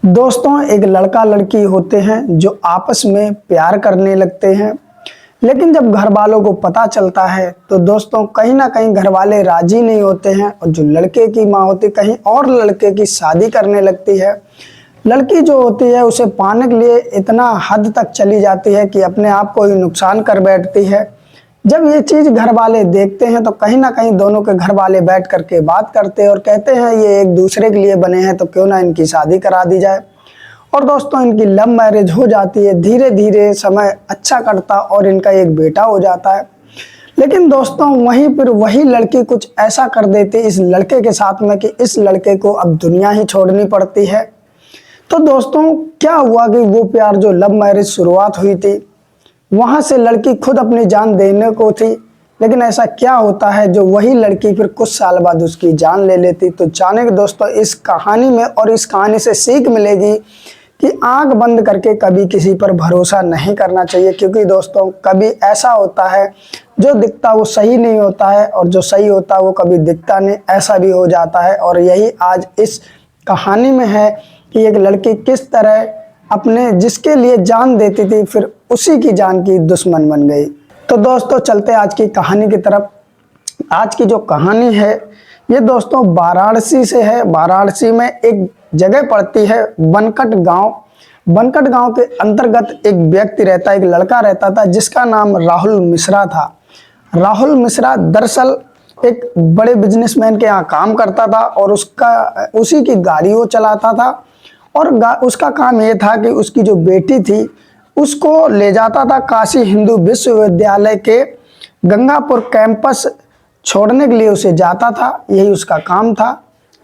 दोस्तों, एक लड़का लड़की होते हैं जो आपस में प्यार करने लगते हैं, लेकिन जब घर वालों को पता चलता है तो दोस्तों कहीं ना कहीं घर वाले राजी नहीं होते हैं और जो लड़के की माँ होती कहीं और लड़के की शादी करने लगती है। लड़की जो होती है उसे पाने के लिए इतना हद तक चली जाती है कि अपने आप को ही नुकसान कर बैठती है। जब ये चीज़ घर वाले देखते हैं तो कहीं ना कहीं दोनों के घर वाले बैठ करके बात करते हैं और कहते हैं ये एक दूसरे के लिए बने हैं तो क्यों ना इनकी शादी करा दी जाए। और दोस्तों इनकी लव मैरिज हो जाती है, धीरे धीरे समय अच्छा कटता और इनका एक बेटा हो जाता है। लेकिन दोस्तों वहीं पर वही लड़की कुछ ऐसा कर देती इस लड़के के साथ में कि इस लड़के को अब दुनिया ही छोड़नी पड़ती है। तो दोस्तों क्या हुआ कि वो प्यार जो लव मैरिज शुरुआत हुई थी वहां से लड़की खुद अपनी जान देने को थी, लेकिन ऐसा क्या होता है जो वही लड़की फिर कुछ साल बाद उसकी जान ले लेती। तो जानेंगे दोस्तों इस कहानी में, और इस कहानी से सीख मिलेगी कि आंख बंद करके कभी किसी पर भरोसा नहीं करना चाहिए, क्योंकि दोस्तों कभी ऐसा होता है जो दिखता वो सही नहीं होता है और जो सही होता है वो कभी दिखता नहीं, ऐसा भी हो जाता है। और यही आज इस कहानी में है कि एक लड़की किस तरह अपने जिसके लिए जान देती थी फिर उसी की जान की दुश्मन बन गई। तो दोस्तों चलते आज की कहानी की तरफ। आज की जो कहानी है ये दोस्तों वाराणसी से है। वाराणसी में एक जगह पड़ती है बनकट गांव। बनकट गांव के अंतर्गत एक व्यक्ति रहता, एक लड़का रहता था जिसका नाम राहुल मिश्रा था। राहुल मिश्रा दरअसल एक बड़े बिजनेसमैन के यहाँ काम करता था और उसी की गाड़ी वो चलाता था। और उसका काम ये था कि उसकी जो बेटी थी उसको ले जाता था काशी हिंदू विश्वविद्यालय के गंगापुर कैंपस छोड़ने के लिए उसे जाता था, यही उसका काम था।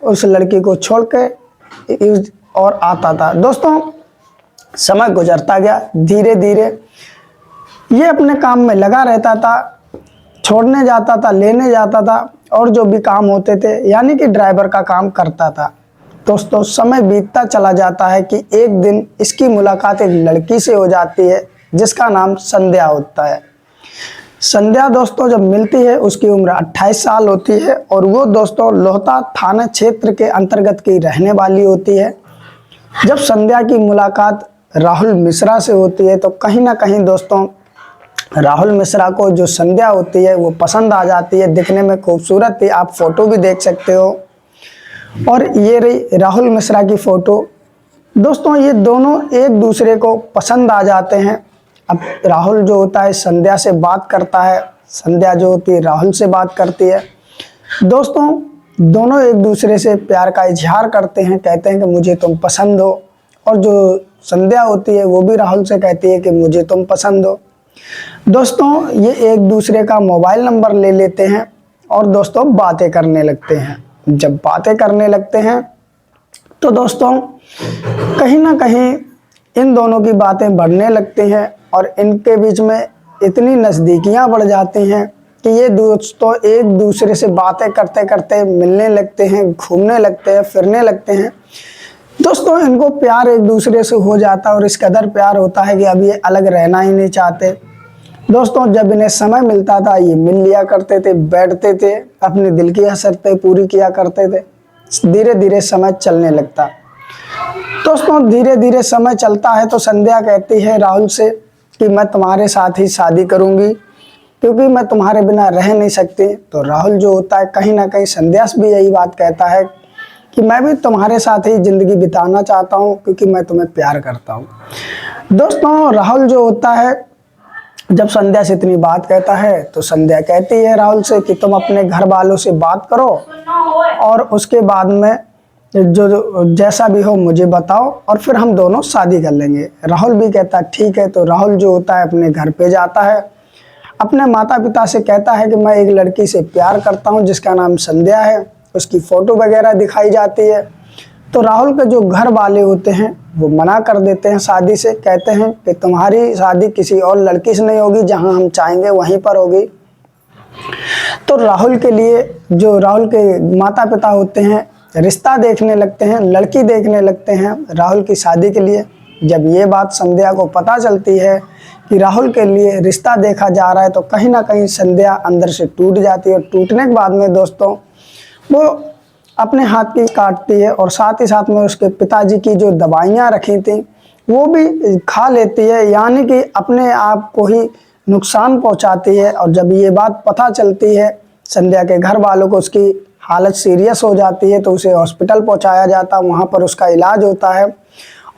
उस लड़की को छोड़ के और आता था। दोस्तों समय गुजरता गया, धीरे धीरे ये अपने काम में लगा रहता था, छोड़ने जाता था, लेने जाता था और जो भी काम होते थे यानी कि ड्राइवर का काम करता था। दोस्तों समय बीतता चला जाता है कि एक दिन इसकी मुलाकात एक लड़की से हो जाती है जिसका नाम संध्या होता है। संध्या दोस्तों जब मिलती है उसकी उम्र 28 साल होती है और वो दोस्तों लोहता थाना क्षेत्र के अंतर्गत की रहने वाली होती है। जब संध्या की मुलाकात राहुल मिश्रा से होती है तो कहीं ना कहीं दोस्तों राहुल मिश्रा को जो संध्या होती है वो पसंद आ जाती है। दिखने में खूबसूरत थी, आप फोटो भी देख सकते हो। और ये रही राहुल मिश्रा की फोटो। दोस्तों ये दोनों एक दूसरे को पसंद आ जाते हैं। अब राहुल जो होता है संध्या से बात करता है, संध्या जो होती है राहुल से बात करती है। दोस्तों दोनों एक दूसरे से प्यार का इजहार करते हैं, कहते हैं कि मुझे तुम पसंद हो। और जो संध्या होती है वो भी राहुल से कहती है कि मुझे तुम पसंद हो। दोस्तों ये एक दूसरे का मोबाइल नंबर ले लेते हैं और दोस्तों बातें करने लगते हैं। जब बातें करने लगते हैं तो दोस्तों कहीं ना कहीं इन दोनों की बातें बढ़ने लगती हैं और इनके बीच में इतनी नज़दीकियां बढ़ जाती हैं कि ये दोस्तों एक दूसरे से बातें करते करते मिलने लगते हैं, घूमने लगते हैं, फिरने लगते हैं। दोस्तों इनको प्यार एक दूसरे से हो जाता है और इस कदर प्यार होता है कि अब ये अलग रहना ही नहीं चाहते। दोस्तों जब इन्हें समय मिलता था ये मिल लिया करते थे, बैठते थे, अपने दिल की हसरतें पूरी किया करते थे। धीरे धीरे समय चलने लगता। दोस्तों धीरे धीरे समय चलता है तो संध्या कहती है राहुल से कि मैं तुम्हारे साथ ही शादी करूंगी क्योंकि मैं तुम्हारे बिना रह नहीं सकती। तो राहुल जो होता है कहीं ना कहीं संध्या से भी यही बात कहता है कि मैं भी तुम्हारे साथ ही ज़िंदगी बिताना चाहता हूँ क्योंकि मैं तुम्हें प्यार करता हूँ। दोस्तों राहुल जो होता है जब संध्या से इतनी बात कहता है तो संध्या कहती है राहुल से कि तुम अपने घर वालों से बात करो और उसके बाद में जो जैसा भी हो मुझे बताओ और फिर हम दोनों शादी कर लेंगे। राहुल भी कहता है ठीक है। तो राहुल जो होता है अपने घर पे जाता है, अपने माता पिता से कहता है कि मैं एक लड़की से प्यार करता हूँ जिसका नाम संध्या है। उसकी फ़ोटो वगैरह दिखाई जाती है। तो राहुल के जो घर वाले होते हैं वो मना कर देते हैं शादी से, कहते हैं कि तुम्हारी शादी किसी और लड़की से नहीं होगी, जहां हम चाहेंगे वहीं पर होगी। तो राहुल के लिए जो राहुल के माता पिता होते हैं रिश्ता देखने लगते हैं, लड़की देखने लगते हैं राहुल की शादी के लिए। जब ये बात संध्या को पता चलती है कि राहुल के लिए रिश्ता देखा जा रहा है तो कहीं ना कहीं संध्या अंदर से टूट जाती है। और टूटने के बाद में दोस्तों वो अपने हाथ की काटती है और साथ ही साथ में उसके पिताजी की जो दवाइयाँ रखी थी वो भी खा लेती है, यानी कि अपने आप को ही नुकसान पहुंचाती है। और जब ये बात पता चलती है संध्या के घर वालों को, उसकी हालत सीरियस हो जाती है, तो उसे हॉस्पिटल पहुंचाया जाता है, वहाँ पर उसका इलाज होता है।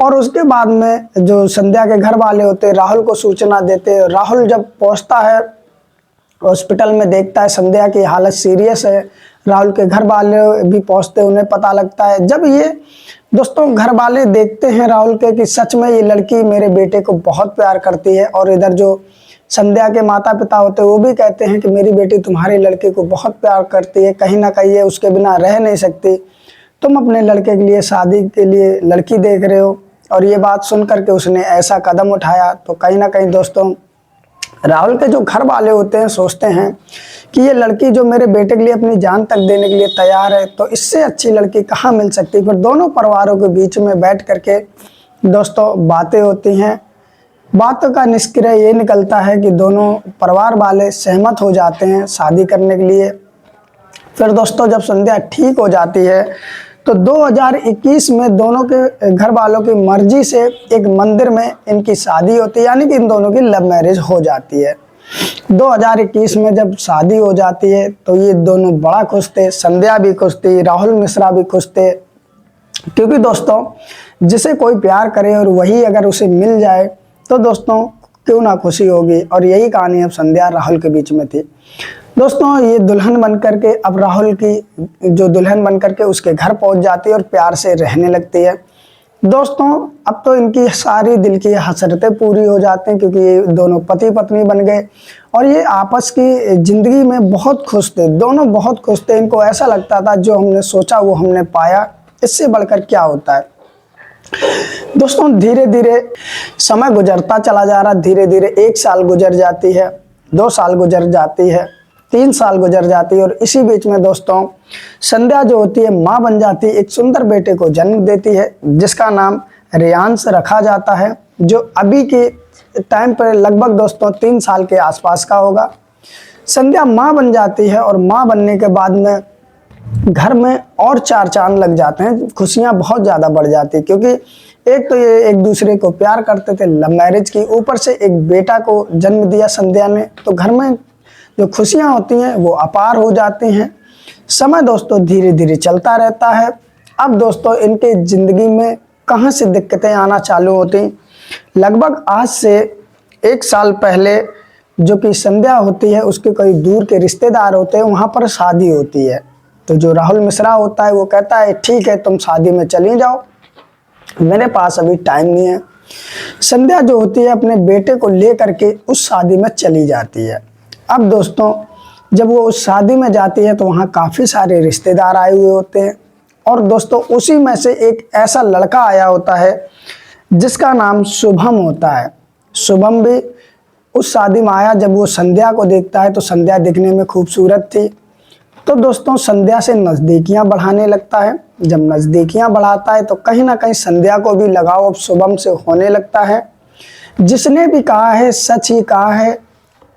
और उसके बाद में जो संध्या के घर वाले होते हैं राहुल को सूचना देते हैं। राहुल जब पहुंचता है हॉस्पिटल में, देखता है संध्या की हालत सीरियस है, राहुल के घर वाले भी पहुंचते, उन्हें पता लगता है। जब ये दोस्तों घर वाले देखते हैं राहुल के कि सच में ये लड़की मेरे बेटे को बहुत प्यार करती है, और इधर जो संध्या के माता पिता होते हैं वो भी कहते हैं कि मेरी बेटी तुम्हारी लड़के को बहुत प्यार करती है, कहीं ना कहीं ये उसके बिना रह नहीं सकती, तुम अपने लड़के के लिए शादी के लिए लड़की देख रहे हो। और ये बात सुन करके उसने ऐसा कदम उठाया, तो कहीं ना कहीं दोस्तों राहुल के जो घर वाले होते हैं सोचते हैं कि ये लड़की जो मेरे बेटे के लिए अपनी जान तक देने के लिए तैयार है, तो इससे अच्छी लड़की कहाँ मिल सकती। फिर दोनों परिवारों के बीच में बैठ करके दोस्तों बातें होती हैं। बातों का निष्कर्ष ये निकलता है कि दोनों परिवार वाले सहमत हो जाते हैं शादी करने के लिए। फिर दोस्तों जब संध्या ठीक हो जाती है तो 2021 में दोनों के घर वालों की मर्जी से एक मंदिर में इनकी शादी होती है, यानी कि इन दोनों की लव मैरिज हो जाती है। 2021 में जब शादी हो जाती है तो ये दोनों बड़ा खुश थे, संध्या भी खुश थी, राहुल मिश्रा भी खुश थे, क्योंकि दोस्तों जिसे कोई प्यार करे और वही अगर उसे मिल जाए तो दोस्तों क्यों ना खुशी होगी। और यही कहानी अब संध्या राहुल के बीच में थी। दोस्तों ये दुल्हन बन करके अब राहुल की जो दुल्हन बन करके उसके घर पहुंच जाती है और प्यार से रहने लगती है। दोस्तों अब तो इनकी सारी दिल की हसरतें पूरी हो जाती हैं, क्योंकि ये दोनों पति पत्नी बन गए और ये आपस की जिंदगी में बहुत खुश थे, दोनों बहुत खुश थे। इनको ऐसा लगता था जो हमने सोचा वो हमने पाया, इससे बढ़कर क्या होता है। दोस्तों धीरे धीरे समय गुजरता चला जा रहा, धीरे धीरे 1 साल गुजर जाती है, 2 साल गुजर जाती है, 3 साल गुजर जाती है, और इसी बीच में दोस्तों संध्या जो होती है माँ बन जाती है, एक सुंदर बेटे को जन्म देती है जिसका नाम रेयांश रखा जाता है, जो अभी के टाइम पर लगभग दोस्तों 3 साल के आसपास का होगा। संध्या माँ बन जाती है और माँ बनने के बाद में घर में और 4 चांद लग जाते हैं, खुशियाँ बहुत ज़्यादा बढ़ जाती है, क्योंकि एक तो ये एक दूसरे को प्यार करते थे, लव मैरिज की, ऊपर से एक बेटा को जन्म दिया संध्या ने, तो घर में जो खुशियाँ होती हैं वो अपार हो जाती हैं। समय दोस्तों धीरे धीरे चलता रहता है। अब दोस्तों इनके ज़िंदगी में कहाँ से दिक्कतें आना चालू होती, लगभग आज से 1 साल पहले जो कि संध्या होती है उसके कई दूर के रिश्तेदार होते हैं, वहाँ पर शादी होती है। तो जो राहुल मिश्रा होता है वो कहता है ठीक है तुम शादी में चली जाओ, मेरे पास अभी टाइम नहीं है। संध्या जो होती है अपने बेटे को ले करके उस शादी में चली जाती है। अब दोस्तों जब वो उस शादी में जाती है तो वहाँ काफ़ी सारे रिश्तेदार आए हुए होते हैं, और दोस्तों उसी में से एक ऐसा लड़का आया होता है जिसका नाम शुभम होता है। शुभम भी उस शादी में आया। जब वो संध्या को देखता है तो संध्या दिखने में खूबसूरत थी, तो दोस्तों संध्या से नज़दीकियाँ बढ़ाने लगता है। जब नज़दीकियाँ बढ़ाता है तो कहीं ना कहीं संध्या को भी लगाव अब शुभम से होने लगता है। जिसने भी कहा है सच ही कहा है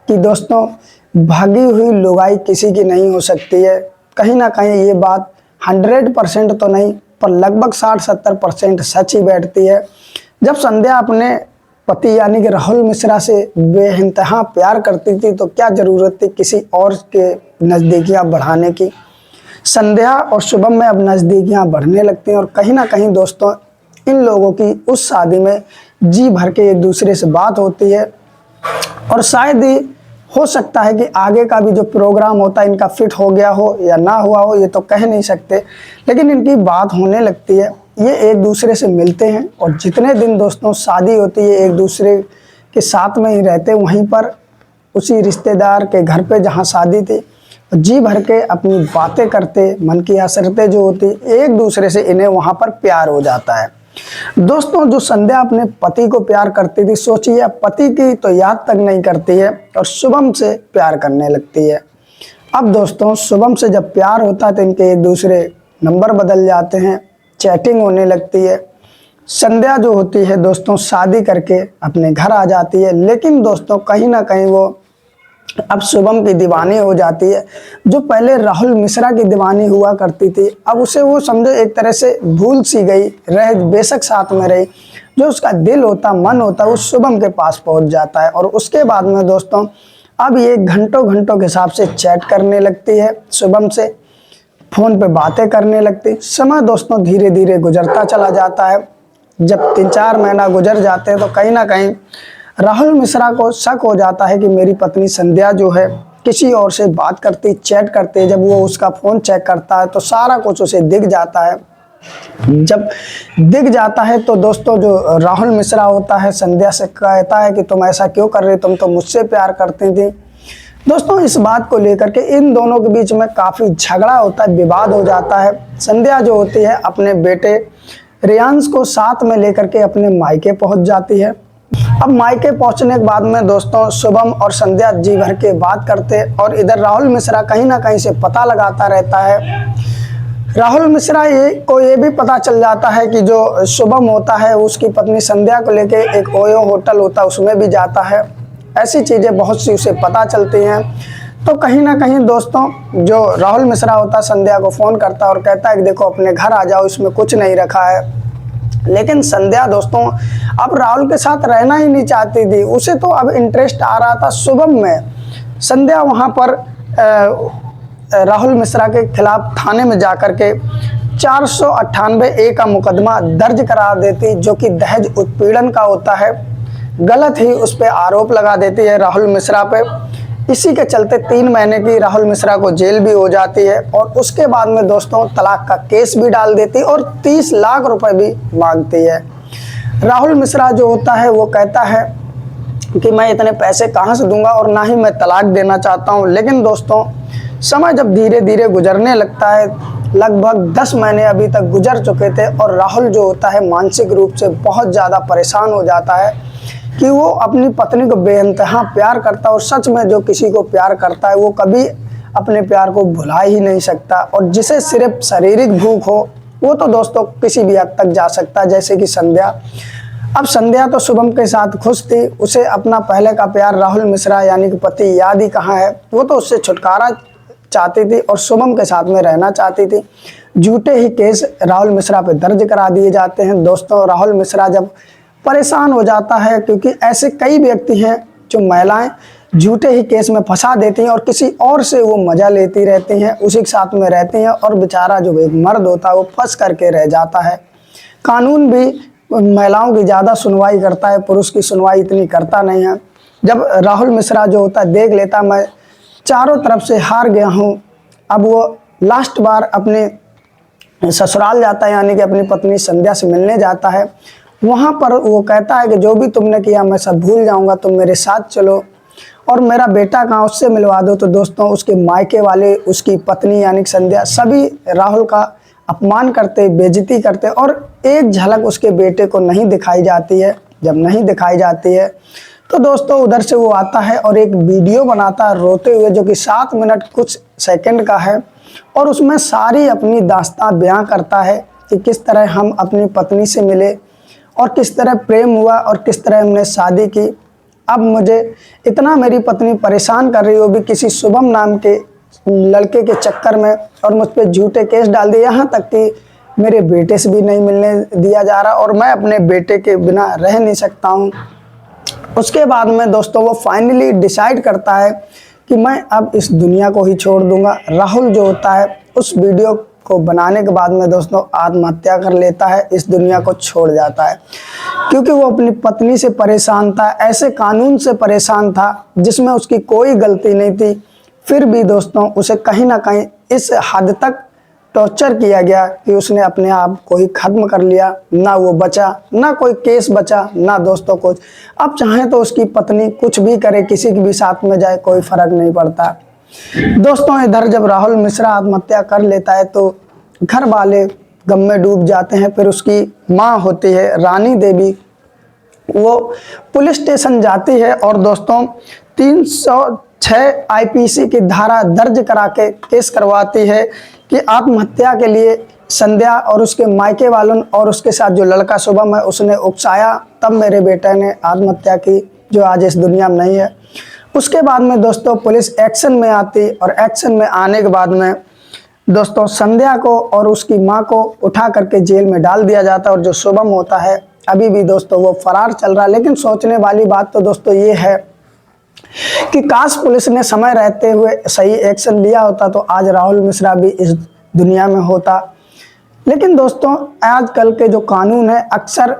कि दोस्तों भागी हुई लुगाई किसी की नहीं हो सकती है। कहीं ना कहीं ये बात 100% तो नहीं पर लगभग 60-70% सच ही बैठती है। जब संध्या अपने पति यानी कि राहुल मिश्रा से बेइंतहा प्यार करती थी तो क्या ज़रूरत थी किसी और के नज़दीकियाँ बढ़ाने की। संध्या और शुभम में अब नज़दीकियाँ बढ़ने लगती हैं, और कहीं ना कहीं दोस्तों इन लोगों की उस शादी में जी भर के एक दूसरे से बात होती है, और शायद ही हो सकता है कि आगे का भी जो प्रोग्राम होता है इनका फिट हो गया हो या ना हुआ हो, ये तो कह नहीं सकते, लेकिन इनकी बात होने लगती है। ये एक दूसरे से मिलते हैं और जितने दिन दोस्तों शादी होती है एक दूसरे के साथ में ही रहते, वहीं पर उसी रिश्तेदार के घर पे जहाँ शादी थी जी भर के अपनी बातें करते, मन की हसरतें जो होती एक दूसरे से, इन्हें वहाँ पर प्यार हो जाता है। दोस्तों जो संध्या अपने पति को प्यार करती थी, सोचिए पति की तो याद तक नहीं करती है और शुभम से प्यार करने लगती है। अब दोस्तों शुभम से जब प्यार होता है तो इनके एक दूसरे नंबर बदल जाते हैं, चैटिंग होने लगती है। संध्या जो होती है दोस्तों शादी करके अपने घर आ जाती है, लेकिन दोस्तों कहीं ना कहीं वो अब शुभम की दीवानी हो जाती है। जो पहले राहुल मिश्रा की दीवानी हुआ करती थी, अब उसे वो समझो एक तरह से भूल सी गई, रह बेशक साथ में रही, जो उसका दिल होता, मन होता, वो शुभम के पास पहुंच जाता है। और उसके बाद में दोस्तों अब ये घंटों घंटों के हिसाब से चैट करने लगती है, शुभम से फ़ोन पे बातें करने लगती। समय दोस्तों धीरे धीरे गुजरता चला जाता है। जब 3-4 महीना गुजर जाते हैं तो कहीं ना कहीं राहुल मिश्रा को शक हो जाता है कि मेरी पत्नी संध्या जो है किसी और से बात करती, चैट करती। जब वो उसका फ़ोन चेक करता है तो सारा कुछ उसे दिख जाता है। जब दिख जाता है तो दोस्तों जो राहुल मिश्रा होता है संध्या से कहता है कि तुम ऐसा क्यों कर रही, तुम तो मुझसे प्यार करती थी। दोस्तों इस बात को लेकर के इन दोनों के बीच में काफ़ी झगड़ा होता है, विवाद हो जाता है। संध्या जो होती है अपने बेटे रियांश को साथ में लेकर के अपने मायके पहुंच जाती है। अब मायके पहुंचने के बाद में दोस्तों शुभम और संध्या जी भर के बात करते और इधर राहुल मिश्रा कहीं ना कहीं से पता लगाता रहता है। राहुल मिश्रा को ये भी पता चल जाता है कि जो शुभम होता है उसकी पत्नी संध्या को लेके एक ओयो होटल होता है उसमें भी जाता है। ऐसी चीज़ें बहुत सी उसे पता चलती हैं। तो कहीं ना कहीं दोस्तों जो राहुल मिश्रा होता है संध्या को फ़ोन करता है और कहता है कि देखो अपने घर आ जाओ, इसमें कुछ नहीं रखा है। लेकिन संध्या दोस्तों अब राहुल के साथ रहना ही नहीं चाहती थी, उसे तो अब इंटरेस्ट आ रहा था शुभम में। संध्या वहाँ पर राहुल मिश्रा के खिलाफ थाने में जाकर के 498A का मुकदमा दर्ज करा देती, जो कि दहेज उत्पीड़न का होता है। गलत ही उस पर आरोप लगा देती है राहुल मिश्रा पे। इसी के चलते 3 महीने की राहुल मिश्रा को जेल भी हो जाती है और उसके बाद में दोस्तों तलाक का केस भी डाल देती और 30 लाख रुपए भी मांगती है। राहुल मिश्रा जो होता है वो कहता है कि मैं इतने पैसे कहाँ से दूंगा और ना ही मैं तलाक देना चाहता हूँ। लेकिन दोस्तों समय जब धीरे धीरे गुजरने लगता है, लगभग 10 महीने अभी तक गुजर चुके थे और राहुल जो होता है मानसिक रूप से बहुत ज़्यादा परेशान हो जाता है कि वो अपनी पत्नी को बेइंतहा प्यार करता है। और सच में जो किसी को प्यार करता है वो कभी अपने प्यार को भुला ही नहीं सकता। और जिसे सिर्फ शारीरिक भूख हो वो तो दोस्तों किसी भी हद तक जा सकता है, जैसे कि संध्या। अब संध्या तो शुभम के साथ खुश थी, उसे अपना पहले का प्यार राहुल मिश्रा यानी कि पति याद ही कहाँ है, वो तो उससे छुटकारा चाहती थी और शुभम के साथ में रहना चाहती थी। झूठे ही केस राहुल मिश्रा पे दर्ज करा दिए जाते हैं। दोस्तों राहुल मिश्रा जब परेशान हो जाता है, क्योंकि ऐसे कई व्यक्ति हैं जो महिलाएं झूठे ही केस में फंसा देती हैं और किसी और से वो मजा लेती रहती हैं, उसी के साथ में रहती हैं और बेचारा जो एक मर्द होता है वो फंस करके रह जाता है। कानून भी महिलाओं की ज़्यादा सुनवाई करता है, पुरुष की सुनवाई इतनी करता नहीं है। जब राहुल मिश्रा जो होता है देख लेता मैं चारों तरफ से हार गया हूँ, अब वो लास्ट बार अपने ससुराल जाता है यानी कि अपनी पत्नी संध्या से मिलने जाता है। वहाँ पर वो कहता है कि जो भी तुमने किया मैं सब भूल जाऊँगा, तुम मेरे साथ चलो और मेरा बेटा कहाँ उससे मिलवा दो। तो दोस्तों उसके मायके वाले, उसकी पत्नी यानी संध्या, सभी राहुल का अपमान करते, बेइज्जती करते और एक झलक उसके बेटे को नहीं दिखाई जाती है। जब नहीं दिखाई जाती है तो दोस्तों उधर से वो आता है और एक वीडियो बनाता है रोते हुए, जो कि 7 मिनट कुछ सेकंड का है और उसमें सारी अपनी दास्तां बयां करता है कि किस तरह हम अपनी पत्नी से मिले और किस तरह प्रेम हुआ और किस तरह हमने शादी की। अब मुझे इतना मेरी पत्नी परेशान कर रही हो भी किसी शुभम नाम के लड़के के चक्कर में, और मुझ पर झूठे केस डाल दिए, यहाँ तक कि मेरे बेटे से भी नहीं मिलने दिया जा रहा और मैं अपने बेटे के बिना रह नहीं सकता हूँ। उसके बाद में दोस्तों वो फाइनली डिसाइड करता है कि मैं अब इस दुनिया को ही छोड़ दूंगा। राहुल जो होता है उस वीडियो को बनाने के बाद में दोस्तों आत्महत्या कर लेता है, इस दुनिया को छोड़ जाता है, क्योंकि वो अपनी पत्नी से परेशान था, ऐसे कानून से परेशान था जिसमें उसकी कोई गलती नहीं थी। फिर भी दोस्तों उसे कहीं ना कहीं इस हद तक टॉर्चर किया गया कि उसने अपने आप को ही खत्म कर लिया। ना वो बचा, ना कोई केस बचा, ना दोस्तों कुछ। अब चाहे तो उसकी पत्नी कुछ भी करे, किसी के भी साथ में जाए, कोई फर्क नहीं पड़ता। दोस्तों इधर जब राहुल मिश्रा आत्महत्या कर लेता है तो घर वाले गम में डूब जाते हैं। फिर उसकी माँ होती है रानी देवी, वो पुलिस स्टेशन जाती है और दोस्तों 306 IPC की धारा दर्ज करा के केस करवाती है कि आत्महत्या के लिए संध्या और उसके मायके वालों और उसके साथ जो लड़का शुभम है उसने उकसाया, तब मेरे बेटे ने आत्महत्या की, जो आज इस दुनिया में नहीं है। उसके बाद में दोस्तों पुलिस एक्शन में आती और एक्शन में आने के बाद में दोस्तों संध्या को और उसकी मां को उठा करके जेल में डाल दिया जाता और जो शुभम होता है अभी भी दोस्तों वो फरार चल रहा है। लेकिन सोचने वाली बात तो दोस्तों ये है कि काश पुलिस ने समय रहते हुए सही एक्शन लिया होता तो आज राहुल मिश्रा भी इस दुनिया में होता। लेकिन दोस्तों आजकल के जो कानून है अक्सर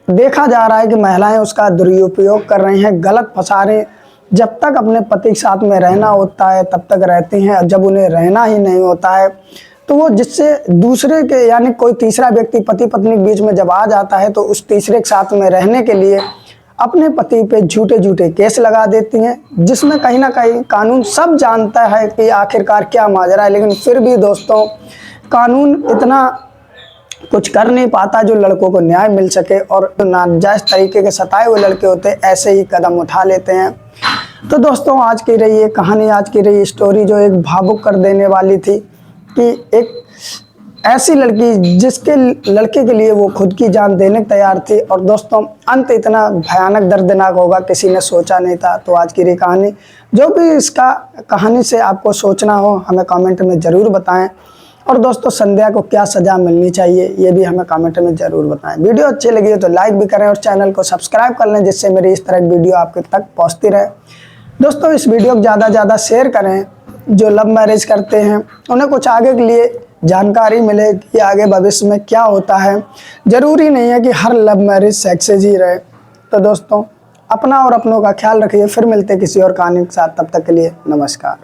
देखा जा रहा है कि महिलाएं उसका दुरुपयोग कर रही हैं, गलत फंसा रही हैं। जब तक अपने पति के साथ में रहना होता है तब तक रहती हैं, और जब उन्हें रहना ही नहीं होता है तो वो जिससे दूसरे के यानी कोई तीसरा व्यक्ति पति पत्नी के बीच में जब आ जाता है तो उस तीसरे के साथ में रहने के लिए अपने पति पे झूठे झूठे केस लगा देती हैं, जिसमें कहीं ना कहीं कानून सब जानता है कि आखिरकार क्या माजरा है। लेकिन फिर भी दोस्तों कानून इतना कुछ कर नहीं पाता जो लड़कों को न्याय मिल सके, और नाजायज तरीके के सताए हुए लड़के होते ऐसे ही कदम उठा लेते हैं। तो दोस्तों आज की रही ये कहानी, आज की रही स्टोरी जो एक भावुक कर देने वाली थी कि एक ऐसी लड़की जिसके लड़के के लिए वो खुद की जान देने को तैयार थी, और दोस्तों अंत इतना भयानक दर्दनाक होगा किसी ने सोचा नहीं था। तो आज की रही कहानी, जो भी इसका कहानी से आपको सोचना हो हमें कमेंट में ज़रूर बताएं, और दोस्तों संध्या को क्या सज़ा मिलनी चाहिए ये भी हमें कमेंट में ज़रूर बताएं। वीडियो अच्छी लगी हो तो लाइक भी करें और चैनल को सब्सक्राइब कर लें, जिससे मेरी इस तरह की वीडियो आपके तक पहुंचती रहे। दोस्तों इस वीडियो को ज़्यादा से ज़्यादा शेयर करें, जो लव मैरिज करते हैं उन्हें कुछ आगे के लिए जानकारी मिले कि आगे भविष्य में क्या होता है। ज़रूरी नहीं है कि हर लव मैरिज सक्सेस ही रहे। तो दोस्तों अपना और अपनों का ख्याल रखिए, फिर मिलते किसी और कहानी के साथ, तब तक के लिए नमस्कार।